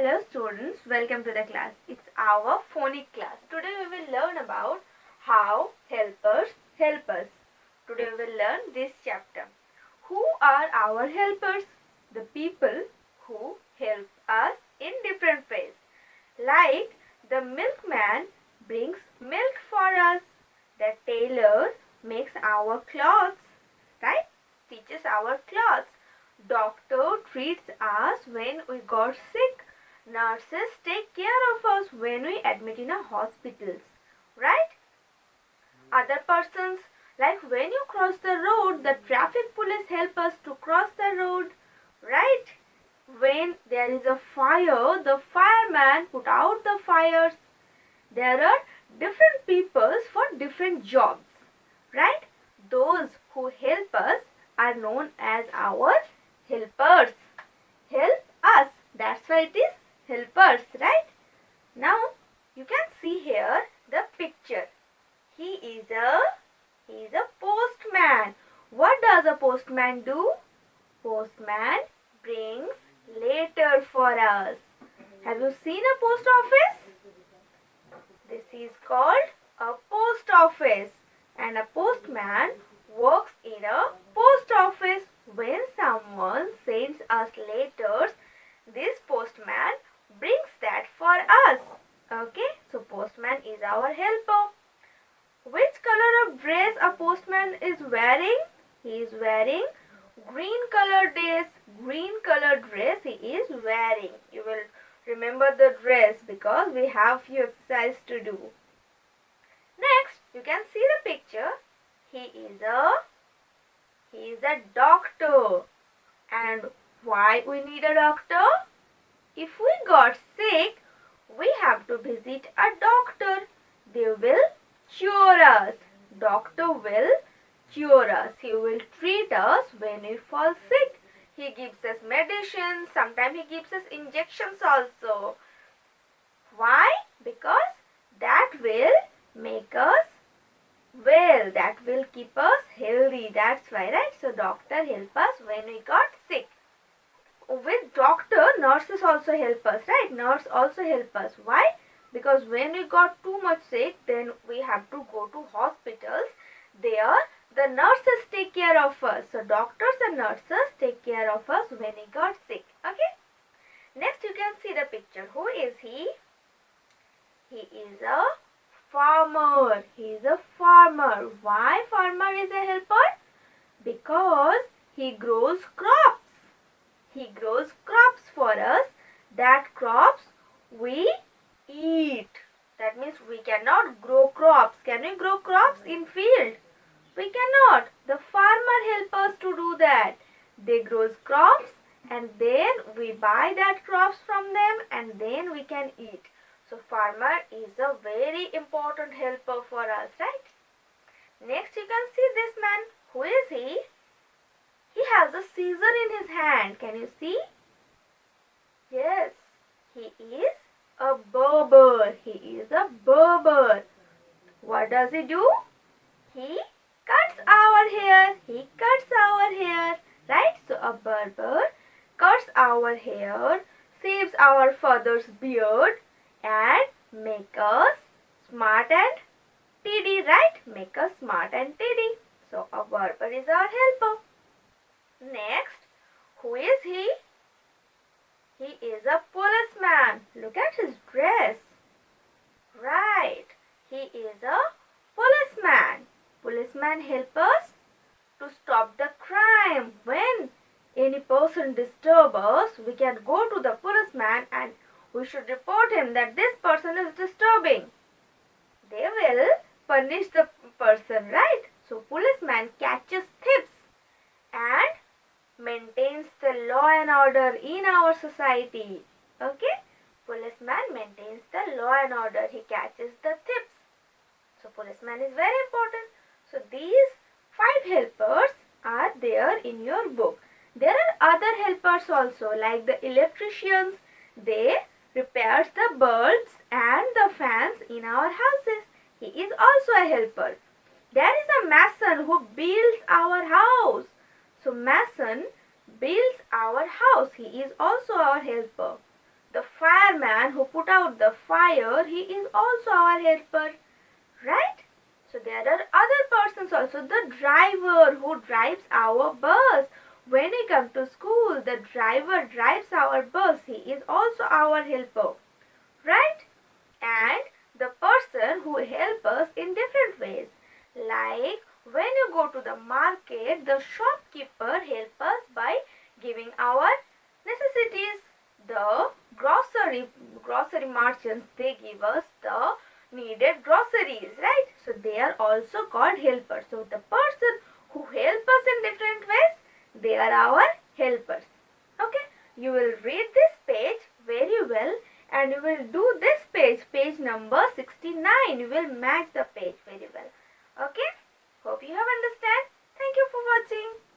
Hello students, welcome to the class. It's our phonic class. Today we will learn about how helpers help us. Today we will learn this chapter. Who are our helpers? The people who help us in different ways. Like the milkman brings milk for us. The tailor makes our clothes, right? Stitches our clothes. Doctor treats us when we got sick. Nurses take care of us when we admit in a hospitals, right? Other persons, like when you cross the road, the traffic police help us to cross the road, right? When there is a fire, the fireman put out the fires. There are different peoples for different jobs, right? Those who help us are known as our helpers. Help us. That's why it is helpers, right? Now you can see here the picture. He is a postman. What does a postman do? Postman brings letter for us. Have you seen a post office? This is called a post office, and a postman works in a post office. When someone sends us letters, this postman brings that for us. Okay, so postman is our helper. Which color of dress a postman is wearing? He is wearing green colored dress. Green colored dress he is wearing. You will remember the dress because we have few exercises to do. Next, you can see the picture. He is a doctor. And why we need a doctor? If we got sick, we have to visit a doctor. They will cure us. Doctor will cure us. He will treat us when we fall sick. He gives us medicine. Sometimes he gives us injections also. Why? Because that will make us well. That will keep us healthy. That's why, right? So doctor help us when we got sick. With doctor, nurses also help us, right? Nurse also help us. Why? Because when we got too much sick, then we have to go to hospitals. There, the nurses take care of us. So doctors and nurses take care of us when we got sick. Okay? Next, you can see the picture. Who is he? He is a farmer. He is a farmer. Why farmer is a helper? Because he grows crops. He grows crops for us. That crops we eat. That means we cannot grow crops. Can we grow crops in field? We cannot. The farmer helps us to do that. They grow crops and then we buy that crops from them and then we can eat. So farmer is a very important helper for us, right? Next you can see this man. Who is he? He has a scissor in his hand. Can you see? Yes, he is a barber. He is a barber. What does he do? He cuts our hair. He cuts our hair. Right? So a barber cuts our hair, shaves our father's beard and make us smart and tidy. Right? Make us smart and tidy. So a barber is our helper. Next, who is he? He is a policeman. Look at his dress. Right, he is a policeman. Policeman helps us to stop the crime. When any person disturbs us, we can go to the policeman and we should report him that this person is disturbing. They will punish the person, right? So policeman catches thieves and maintains the law and order in our society. Okay? Policeman maintains the law and order. He catches the thieves. So policeman is very important. So these 5 helpers are there in your book. There are other helpers also, like the electricians. They repairs the bulbs and the fans in our houses. He is also a helper. There is a mason who builds our house. So mason builds our house. He is also our helper. The fireman who put out the fire, he is also our helper, right? So there are other persons also. The driver who drives our bus. When we come to school, the driver drives our bus. He is also our helper, right? And the person who helps us in different ways. Like when you go to the market, the shopkeeper helps us by giving our necessities. The grocery merchants, they give us the needed groceries, right? So they are also called helpers. So the person who help us in different ways, they are our helpers. Okay, you will read this page very well and you will do this page number 69. You will match the page very well. Okay, hope you have understand. Thank you for watching.